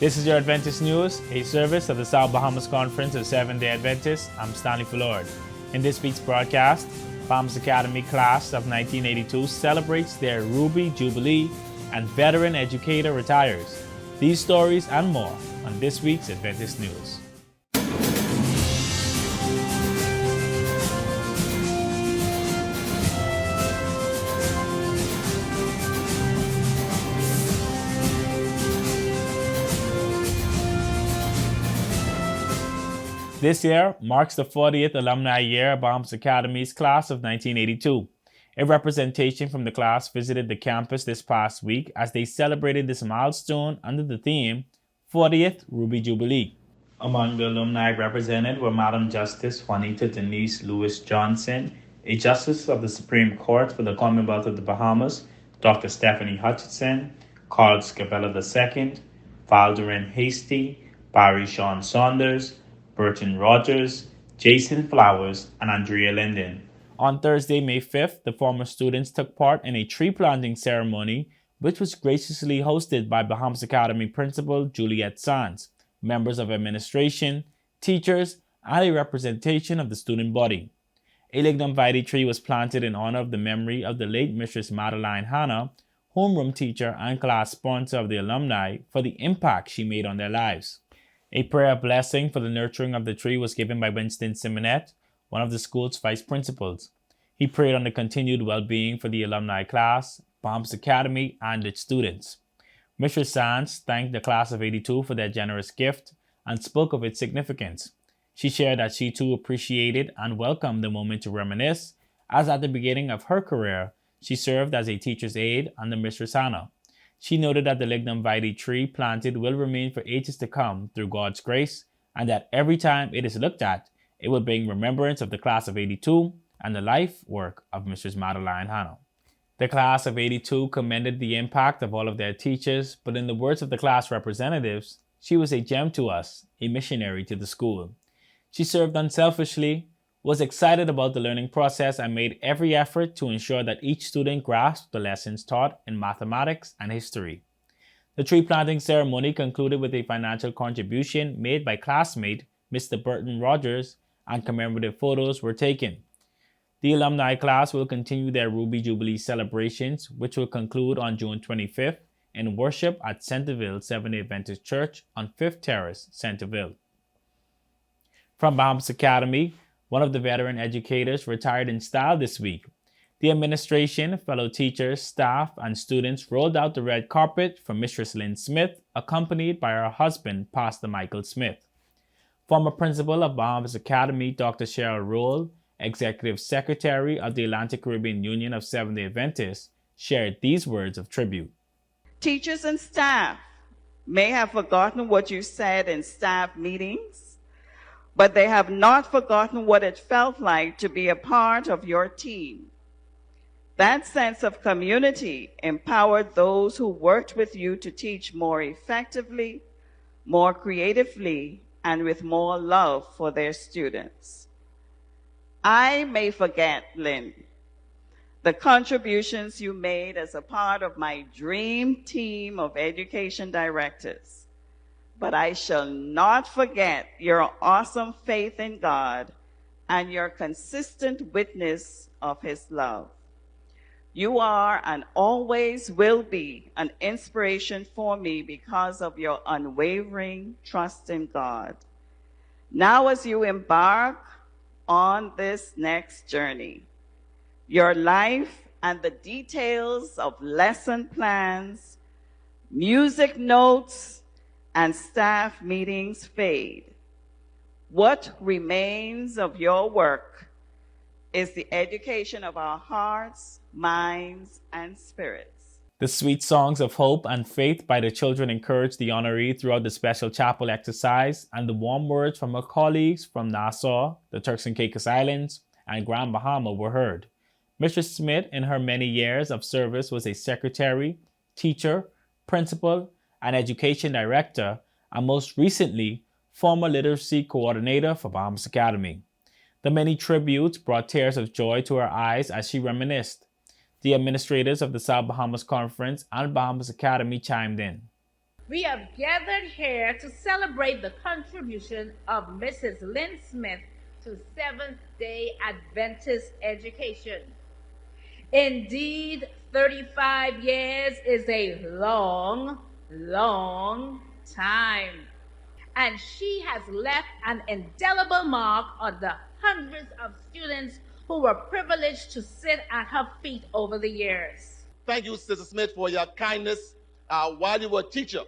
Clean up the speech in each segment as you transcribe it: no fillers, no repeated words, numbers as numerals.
This is your Adventist News, a service of the South Bahamas Conference of Seventh-day Adventists. I'm Stanley Fullord. In this week's broadcast, Bahamas Academy class of 1982 celebrates their Ruby Jubilee and veteran educator retires. These stories and more on this week's Adventist News. This year marks the 40th alumni year of Bahamas Academy's class of 1982. A representation from the class visited the campus this past week as they celebrated this milestone under the theme 40th Ruby Jubilee. Among the alumni represented were Madam Justice Juanita Denise Lewis Johnson, a Justice of the Supreme Court for the Commonwealth of the Bahamas, Dr. Stephanie Hutchinson, Carl Scabella II, Valderin Hasty, Barry Sean Saunders, Burton Rogers, Jason Flowers, and Andrea Linden. On Thursday, May 5th, the former students took part in a tree planting ceremony, which was graciously hosted by Bahamas Academy Principal Juliet Sands, members of administration, teachers, and a representation of the student body. A lignum vitae tree was planted in honor of the memory of the late Mistress Madeline Hanna, homeroom teacher and class sponsor of the alumni, for the impact she made on their lives. A prayer of blessing for the nurturing of the tree was given by Winston Simonet, one of the school's vice principals. He prayed on the continued well-being for the alumni class, Bahamas Academy, and its students. Mr. Sands thanked the class of 82 for their generous gift and spoke of its significance. She shared that she too appreciated and welcomed the moment to reminisce, as at the beginning of her career, she served as a teacher's aide under Mistress Hanna. She noted that the lignum vitae tree planted will remain for ages to come through God's grace, and that every time it is looked at, it will bring remembrance of the class of 82 and the life work of Mistress Madeline Hanna. The class of 82 commended the impact of all of their teachers, but in the words of the class representatives, she was a gem to us, a missionary to the school. She served unselfishly, was excited about the learning process, and made every effort to ensure that each student grasped the lessons taught in mathematics and history. The tree planting ceremony concluded with a financial contribution made by classmate Mr. Burton Rogers, and commemorative photos were taken. The alumni class will continue their Ruby Jubilee celebrations, which will conclude on June 25th in worship at Centerville Seventh-day Adventist Church on 5th Terrace, Centerville. From Bahamas Academy, one of the veteran educators retired in style this week. The administration, fellow teachers, staff, and students rolled out the red carpet for Mistress Lynn Smith, accompanied by her husband, Pastor Michael Smith. Former principal of Bahamas Academy, Dr. Cheryl Roll, executive secretary of the Atlantic Caribbean Union of Seventh-day Adventists, shared these words of tribute. Teachers and staff may have forgotten what you said in staff meetings, but they have not forgotten what it felt like to be a part of your team. That sense of community empowered those who worked with you to teach more effectively, more creatively, and with more love for their students. I may forget, Lynn, the contributions you made as a part of my dream team of education directors, but I shall not forget your awesome faith in God and your consistent witness of His love. You are and always will be an inspiration for me because of your unwavering trust in God. Now, as you embark on this next journey, your life and the details of lesson plans, music notes, and staff meetings fade. What remains of your work is the education of our hearts, minds, and spirits. The sweet songs of hope and faith by the children encouraged the honoree throughout the special chapel exercise, and the warm words from her colleagues from Nassau, the Turks and Caicos Islands, and Grand Bahama were heard. Mrs. Smith, in her many years of service, was a secretary, teacher, principal, and education director, and most recently, former literacy coordinator for Bahamas Academy. The many tributes brought tears of joy to her eyes as she reminisced. The administrators of the South Bahamas Conference and Bahamas Academy chimed in. We have gathered here to celebrate the contribution of Mrs. Lynn Smith to Seventh-day Adventist education. Indeed, 35 years is a long, long time. And she has left an indelible mark on the hundreds of students who were privileged to sit at her feet over the years. Thank you, Sister Smith, for your kindness while you were a teacher,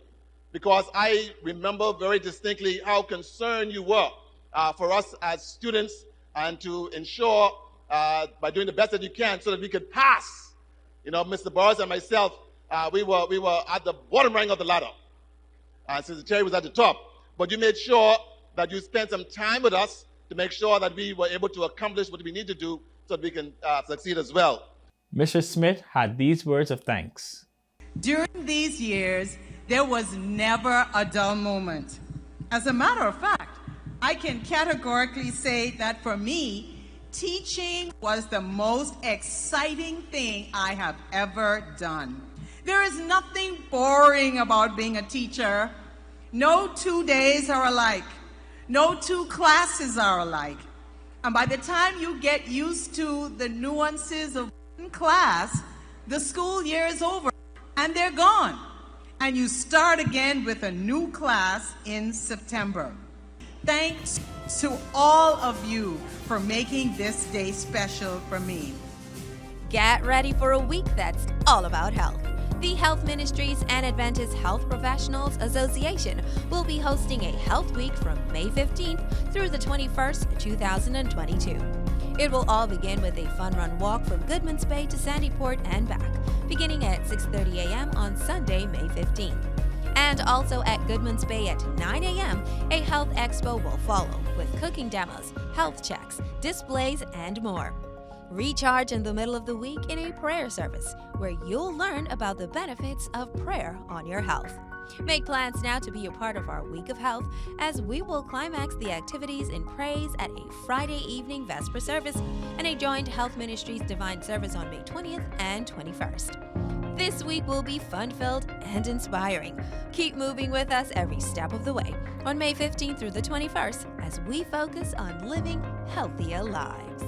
because I remember very distinctly how concerned you were for us as students, and to ensure by doing the best that you can so that we could pass. You know, Mr. Burris and myself, we were at the bottom rung of the ladder, and Sister Terry was at the top. But you made sure that you spent some time with us to make sure that we were able to accomplish what we need to do so that we can succeed as well. Mr. Smith had these words of thanks. During these years, there was never a dull moment. As a matter of fact, I can categorically say that for me, teaching was the most exciting thing I have ever done. There is nothing boring about being a teacher. No 2 days are alike. No 2 classes are alike. And by the time you get used to the nuances of one class, the school year is over and they're gone. And you start again with a new class in September. Thanks to all of you for making this day special for me. Get ready for a week that's all about health. The Health Ministries and Adventist Health Professionals Association will be hosting a Health Week from May 15th through the 21st, 2022. It will all begin with a fun-run walk from Goodman's Bay to Sandyport and back, beginning at 6:30 a.m. on Sunday, May 15th. And also at Goodman's Bay at 9 a.m., a health expo will follow with cooking demos, health checks, displays, and more. Recharge in the middle of the week in a prayer service where you'll learn about the benefits of prayer on your health. Make plans now to be a part of our Week of Health, as we will climax the activities in praise at a Friday evening Vesper service and a joint Health Ministries Divine Service on May 20th and 21st. This week will be fun-filled and inspiring. Keep moving with us every step of the way on May 15th through the 21st as we focus on living healthier lives.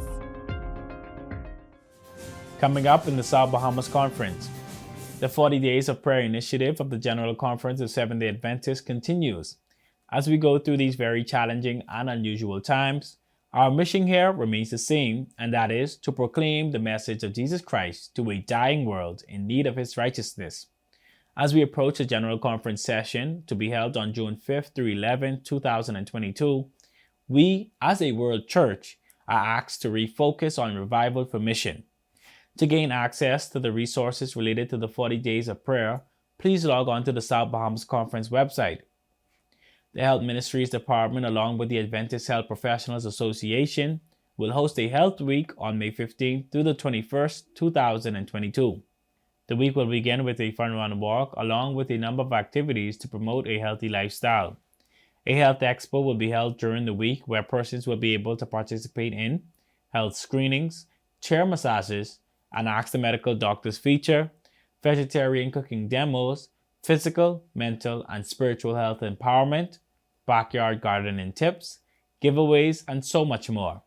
Coming up in the South Bahamas Conference, the 40 Days of Prayer initiative of the General Conference of Seventh-day Adventists continues. As we go through these very challenging and unusual times, our mission here remains the same, and that is to proclaim the message of Jesus Christ to a dying world in need of His righteousness. As we approach the General Conference session to be held on June 5th through 11th, 2022, we, as a world church, are asked to refocus on revival for mission. To gain access to the resources related to the 40 Days of Prayer, please log on to the South Bahamas Conference website. The Health Ministries Department, along with the Adventist Health Professionals Association, will host a Health Week on May 15th through the 21st, 2022. The week will begin with a fun-run walk, along with a number of activities to promote a healthy lifestyle. A health expo will be held during the week where persons will be able to participate in health screenings, chair massages, an Ask the Medical Doctors feature, vegetarian cooking demos, physical, mental, and spiritual health empowerment, backyard gardening tips, giveaways, and so much more.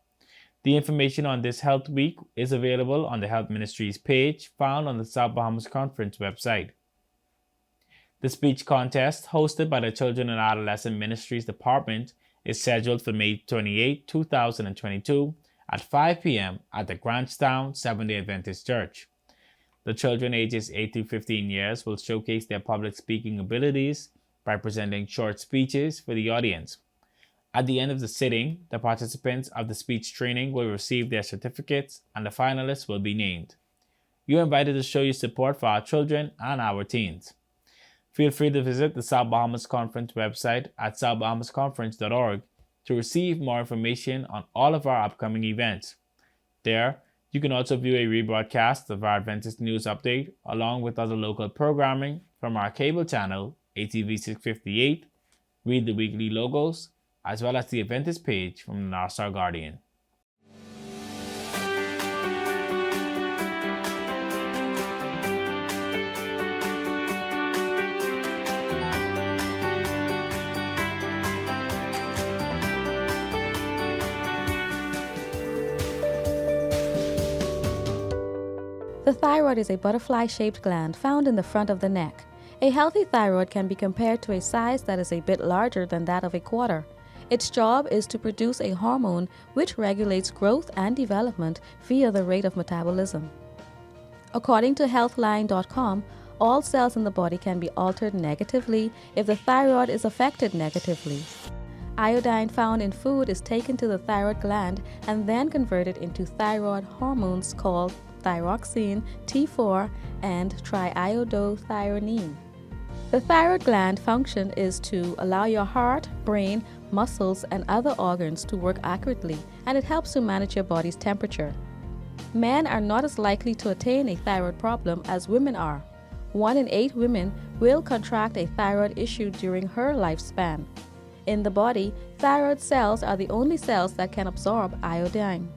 The information on this Health Week is available on the Health Ministries page found on the South Bahamas Conference website. The speech contest, hosted by the Children and Adolescent Ministries Department, is scheduled for May 28, 2022, at 5 p.m. at the Grantstown Seventh-day Adventist Church. The children ages 8 to 15 years will showcase their public speaking abilities by presenting short speeches for the audience. At the end of the sitting, the participants of the speech training will receive their certificates and the finalists will be named. You are invited to show your support for our children and our teens. Feel free to visit the South Bahamas Conference website at southbahamasconference.org to receive more information on all of our upcoming events. There, you can also view a rebroadcast of our Adventist News Update along with other local programming from our cable channel, ATV 658, read the weekly logos, as well as the Adventist page from the North Star Guardian. The thyroid is a butterfly-shaped gland found in the front of the neck. A healthy thyroid can be compared to a size that is a bit larger than that of a quarter. Its job is to produce a hormone which regulates growth and development via the rate of metabolism. According to healthline.com, all cells in the body can be altered negatively if the thyroid is affected negatively. Iodine found in food is taken to the thyroid gland and then converted into thyroid hormones called thyroxine, T4, and triiodothyronine. The thyroid gland function is to allow your heart, brain, muscles, and other organs to work accurately, and it helps to manage your body's temperature. Men are not as likely to attain a thyroid problem as women are. 1 in 8 women will contract a thyroid issue during her lifespan. In the body, thyroid cells are the only cells that can absorb iodine.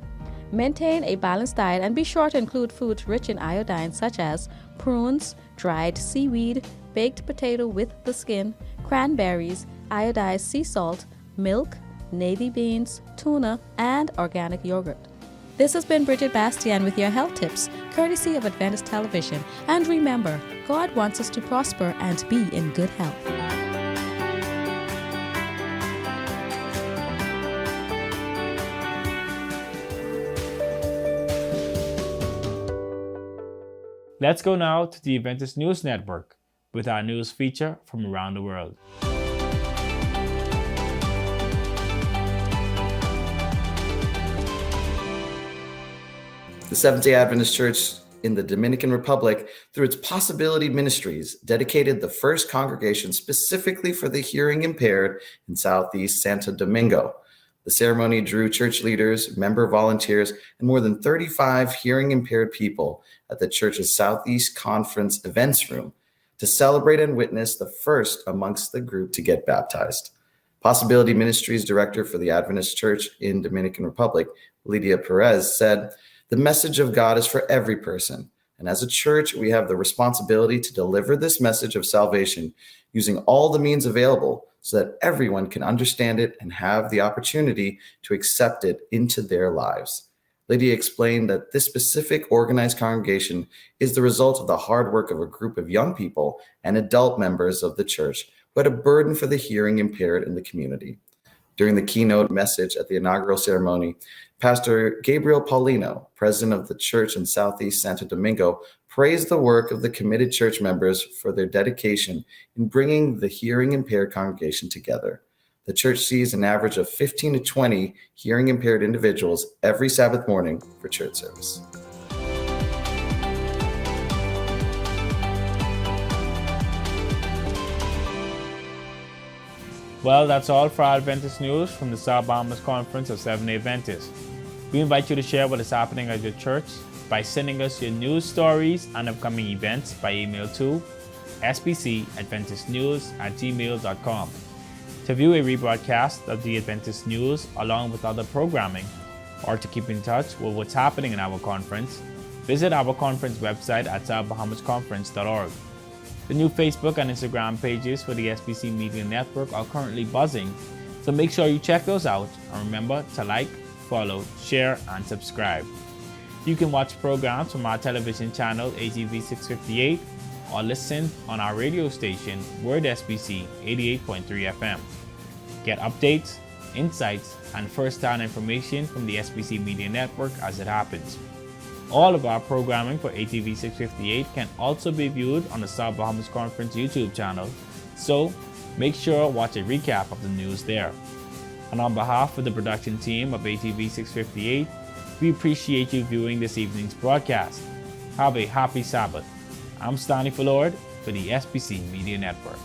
Maintain a balanced diet and be sure to include foods rich in iodine such as prunes, dried seaweed, baked potato with the skin, cranberries, iodized sea salt, milk, navy beans, tuna, and organic yogurt. This has been Bridget Bastian with your health tips, courtesy of Adventist Television. And remember, God wants us to prosper and be in good health. Let's go now to the Adventist News Network with our news feature from around the world. The Seventh-day Adventist Church in the Dominican Republic, through its Possibility Ministries, dedicated the first congregation specifically for the hearing impaired in Southeast Santo Domingo. The ceremony drew church leaders, member volunteers, and more than 35 hearing impaired people at the church's Southeast Conference events room to celebrate and witness the first amongst the group to get baptized. Possibility Ministries Director for the Adventist Church in Dominican Republic, Lydia Perez, said, "The message of God is for every person, and as a church, we have the responsibility to deliver this message of salvation using all the means available so that everyone can understand it and have the opportunity to accept it into their lives." Lydia explained that this specific organized congregation is the result of the hard work of a group of young people and adult members of the church who had a burden for the hearing impaired in the community. During the keynote message at the inaugural ceremony, Pastor Gabriel Paulino, president of the church in Southeast Santo Domingo, praised the work of the committed church members for their dedication in bringing the hearing impaired congregation together. The church sees an average of 15 to 20 hearing impaired individuals every Sabbath morning for church service. Well, that's all for our Adventist news from the South Bahamas Conference of Seventh-day Adventists. We invite you to share what is happening at your church by sending us your news stories and upcoming events by email to sbcadventistnews@gmail.com. To view a rebroadcast of the Adventist news along with other programming, or to keep in touch with what's happening in our conference, visit our conference website at southbahamasconference.org. The new Facebook and Instagram pages for the SBC Media Network are currently buzzing, so make sure you check those out and remember to like, follow, share, and subscribe. You can watch programs from our television channel ATV 658 or listen on our radio station Word SBC 88.3 FM. Get updates, insights, and first-hand information from the SBC Media Network as it happens. All of our programming for ATV 658 can also be viewed on the South Bahamas Conference YouTube channel, so make sure to watch a recap of the news there. And on behalf of the production team of ATV 658, we appreciate you viewing this evening's broadcast. Have a happy Sabbath. I'm Stanley Fullord for the SBC Media Network.